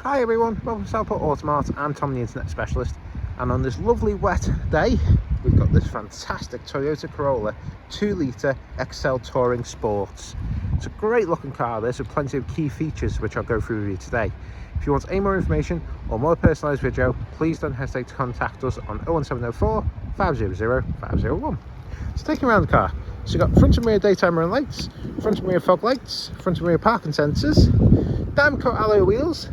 Hi everyone, welcome to Southport Automart. I'm Tom, the Internet Specialist, and on this lovely wet day we've got this fantastic Toyota Corolla 2 litre XL Touring Sports. It's a great looking car this, with plenty of key features which I'll go through with you today. If you want any more information or more personalised video, please don't hesitate to contact us on 01704 500 501. So taking around the car, so you've got front and rear daytime running lights, front and rear fog lights, front and rear parking sensors, diamond cut alloy wheels,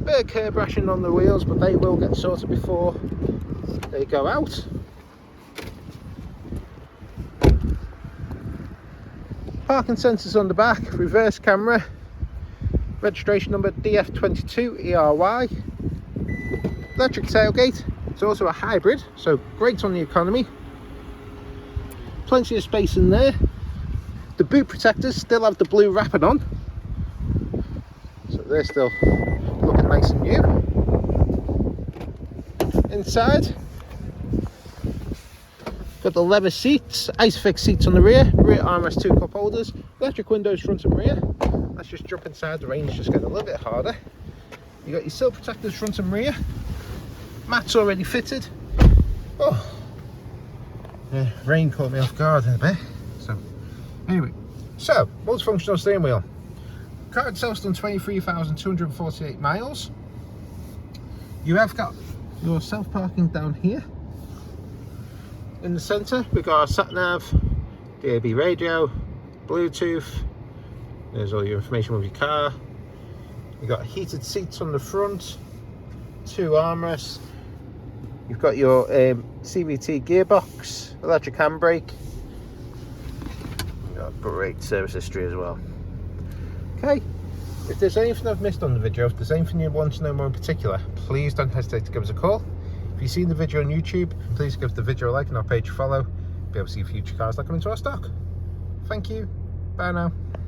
bit of curb rashing on the wheels, but they will get sorted before they go out. Parking sensors on the back, reverse camera, registration number DF22ERY, electric tailgate. It's also a hybrid, so great on the economy. Plenty of space in there. The boot protectors still have the blue wrapping on, so they're still looking nice and new. Inside, got the leather seats, Isofix seats on the rear armrest, 2 cup holders, electric windows front and rear. Let's just jump inside, the rain's just getting a little bit harder. You got your sill protectors front and rear, mats already fitted. Oh, yeah, rain caught me off guard in a bit. So anyway, so multifunctional steering wheel. Car itself's done 23,248 miles. You have got your self-parking down here. In the centre we've got our sat-nav, DAB radio, Bluetooth. There's all your information with your car. You've got heated seats on the front, 2 armrests. You've got your CVT gearbox, electric handbrake. You've got great service history as well. Okay, if there's anything I've missed on the video, if there's anything you want to know more in particular, please don't hesitate to give us a call. If you've seen the video on YouTube, please give the video a like and our page a follow. Be able to see future cars that come into our stock. Thank you. Bye now.